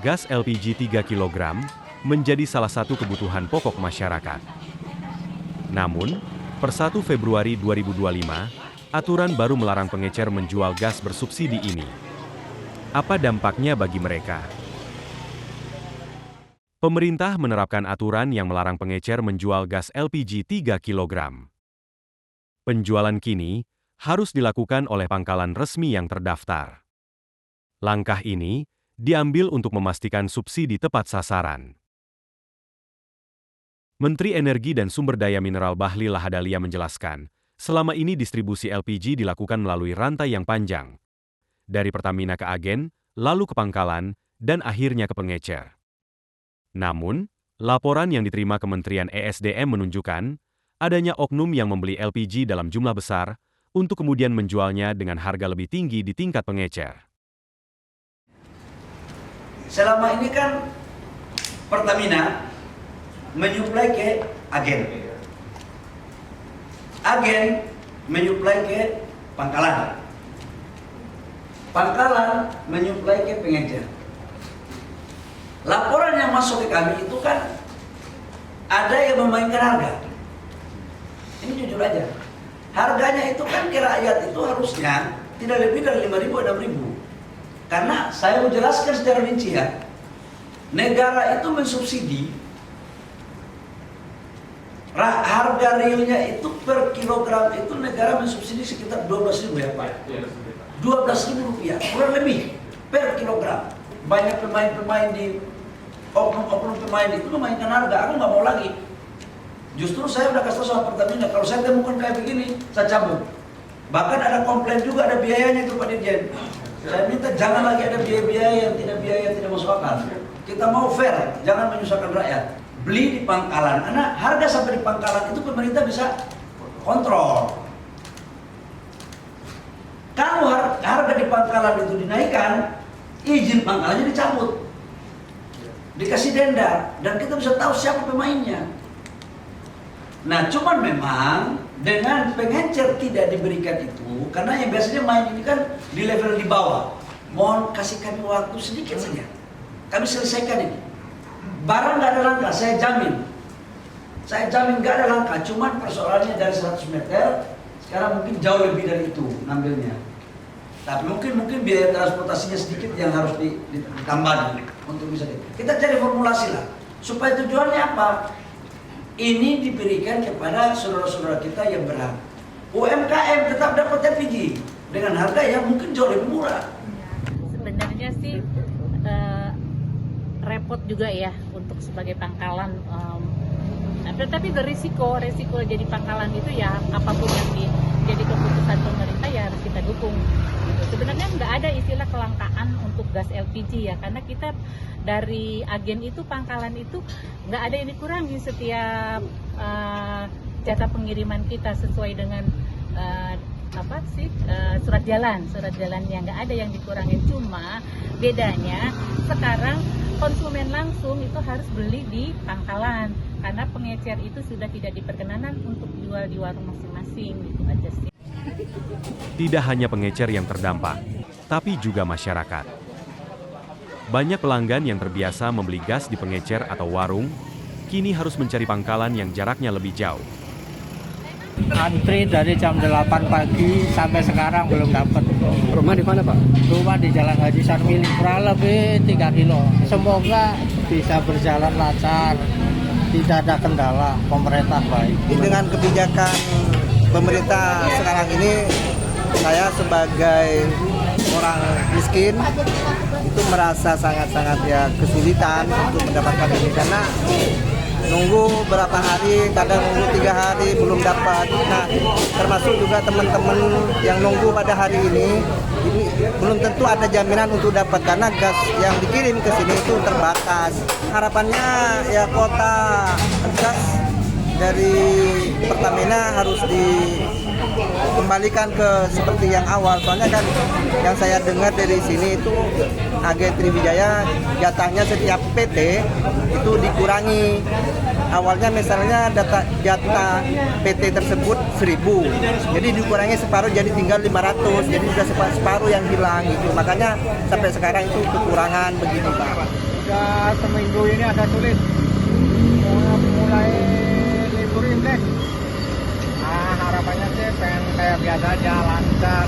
gas LPG 3 kg menjadi salah satu kebutuhan pokok masyarakat. Namun, per 1 Februari 2025, aturan baru melarang pengecer menjual gas bersubsidi ini. Apa dampaknya bagi mereka? Pemerintah menerapkan aturan yang melarang pengecer menjual gas LPG 3 kg. Penjualan kini harus dilakukan oleh pangkalan resmi yang terdaftar. Langkah ini diambil untuk memastikan subsidi tepat sasaran. Menteri Energi dan Sumber Daya Mineral Bahlil Lahadalia menjelaskan, selama ini distribusi LPG dilakukan melalui rantai yang panjang, dari Pertamina ke agen, lalu ke pangkalan, dan akhirnya ke pengecer. Namun, laporan yang diterima Kementerian ESDM menunjukkan adanya oknum yang membeli LPG dalam jumlah besar untuk kemudian menjualnya dengan harga lebih tinggi di tingkat pengecer. Selama ini kan Pertamina menyuplai ke agen. Agen menyuplai ke pangkalan. Pangkalan menyuplai ke pengecer. Laporan yang masuk ke kami itu kan ada yang memainkan harga. Ini jujur aja. Harganya itu kan ke rakyat itu harusnya tidak lebih dari 5.000 6.000. Karena saya mau jelaskan secara rinci ya. Negara itu mensubsidi harga realnya itu per kilogram itu negara mensubsidi sekitar 12.000 ya Pak. 12.000 rupiah, kurang lebih per kilogram. Banyak pemain-pemain di oknum pemain itu memainkan harga. Aku nggak mau lagi. Justru saya udah kasih tahu sama Pertamina, kalau saya temukan kayak begini, saya cabut. Bahkan ada komplain juga, ada biayanya itu Pak Dirjen. Saya minta jangan lagi ada biaya-biaya yang tidak masuk akal. Kita mau fair, jangan menyusahkan rakyat. Beli di pangkalan, karena harga sampai di pangkalan itu pemerintah bisa kontrol. Kalau harga di pangkalan itu dinaikkan, izin pangkalannya dicabut, dikasih denda, dan kita bisa tahu siapa pemainnya. Nah, cuman memang dengan pengecer tidak diberikan itu, karena yang biasanya main ini kan di level di bawah. Mohon kasih kami waktu sedikit saja, kami selesaikan ini. Barang nggak ada langkah, saya jamin. Saya jamin nggak ada langkah, cuman persoalannya dari 100 meter, sekarang mungkin jauh lebih dari itu ngambilnya. Tapi mungkin biaya transportasinya sedikit yang harus ditambah untuk bisa kita cari formulasi lah. Supaya tujuannya apa? Ini diberikan kepada saudara-saudara kita yang berhak. UMKM tetap dapat LPG dengan harga yang mungkin jauh lebih murah. Sebenarnya sih repot juga ya untuk sebagai pangkalan. Tapi berisiko jadi pangkalan itu ya apapun yang jadi keputusan pemerintah ya harus kita dukung. Gitu. Sebenarnya nggak ada istilah kelangkaan untuk gas LPG ya, karena kita dari agen itu pangkalan itu nggak ada yang dikurangi setiap jatah pengiriman kita sesuai dengan surat jalannya nggak ada yang dikurangi. Cuma bedanya sekarang konsumen langsung itu harus beli di pangkalan karena pengecer itu sudah tidak diperkenankan untuk jual di warung masing-masing, gitu aja sih. Tidak hanya pengecer yang terdampak, tapi juga masyarakat. Banyak pelanggan yang terbiasa membeli gas di pengecer atau warung, kini harus mencari pangkalan yang jaraknya lebih jauh. Antri dari jam 8 pagi sampai sekarang belum dapat. Rumah di mana Pak? Rumah di Jalan Haji Sarmili, kurang lebih 3 kilo. Semoga bisa berjalan lancar, tidak ada kendala, pemerintah baik. Dengan kebijakan pemerintah sekarang ini, saya sebagai orang miskin itu merasa sangat-sangat ya kesulitan untuk mendapatkan ini karena nunggu berapa hari, kadang nunggu 3 hari belum dapat. Nah, termasuk juga teman-teman yang nunggu pada hari ini belum tentu ada jaminan untuk dapat karena gas yang dikirim ke sini itu terbatas. Harapannya ya kuota gas dari Pertamina harus dikembalikan ke seperti yang awal. Soalnya kan yang saya dengar dari sini itu agen Triwijaya jatahnya setiap PT itu dikurangi. Awalnya misalnya jatah PT tersebut 1.000, jadi dikurangi separuh jadi tinggal 500, jadi sudah separuh yang hilang gitu. Makanya sampai sekarang itu kekurangan begini Pak. Udah seminggu ini agak sulit. Mulai libur Imlek. Nah, harapannya sih pengen kayak biasa aja, lancar,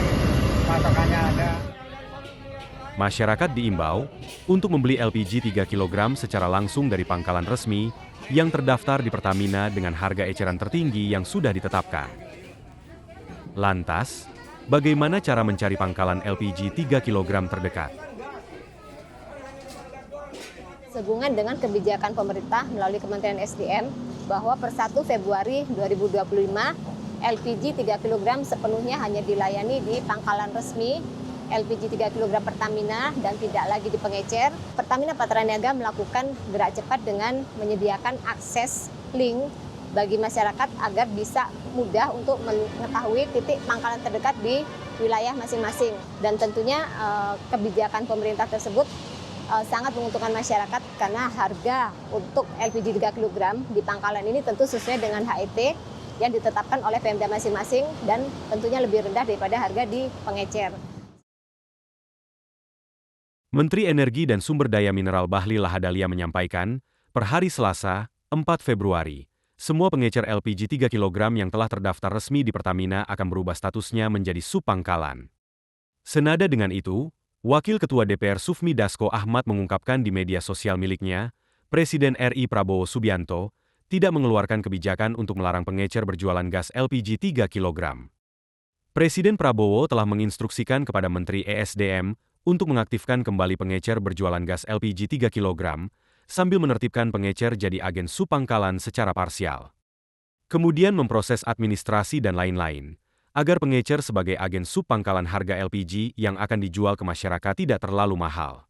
pasokannya ada. Masyarakat diimbau untuk membeli LPG 3 kg secara langsung dari pangkalan resmi yang terdaftar di Pertamina dengan harga eceran tertinggi yang sudah ditetapkan. Lantas, bagaimana cara mencari pangkalan LPG 3 kg terdekat? Sehubungan dengan kebijakan pemerintah melalui Kementerian SDM bahwa per 1 Februari 2025 LPG 3 kg sepenuhnya hanya dilayani di pangkalan resmi LPG 3 kg Pertamina dan tidak lagi di pengecer. Pertamina Patraniaga melakukan gerak cepat dengan menyediakan akses link bagi masyarakat agar bisa mudah untuk mengetahui titik pangkalan terdekat di wilayah masing-masing. Dan tentunya kebijakan pemerintah tersebut sangat menguntungkan masyarakat karena harga untuk LPG 3 kg di pangkalan ini tentu sesuai dengan HET yang ditetapkan oleh Pemda masing-masing dan tentunya lebih rendah daripada harga di pengecer. Menteri Energi dan Sumber Daya Mineral Bahlil Lahadalia menyampaikan, per hari Selasa, 4 Februari, semua pengecer LPG 3 kg yang telah terdaftar resmi di Pertamina akan berubah statusnya menjadi subpangkalan. Senada dengan itu, Wakil Ketua DPR Sufmi Dasko Ahmad mengungkapkan di media sosial miliknya, Presiden RI Prabowo Subianto tidak mengeluarkan kebijakan untuk melarang pengecer berjualan gas LPG 3 kg. Presiden Prabowo telah menginstruksikan kepada Menteri ESDM untuk mengaktifkan kembali pengecer berjualan gas LPG 3 kg, sambil menertibkan pengecer jadi agen subpangkalan secara parsial. Kemudian memproses administrasi dan lain-lain, agar pengecer sebagai agen subpangkalan harga LPG yang akan dijual ke masyarakat tidak terlalu mahal.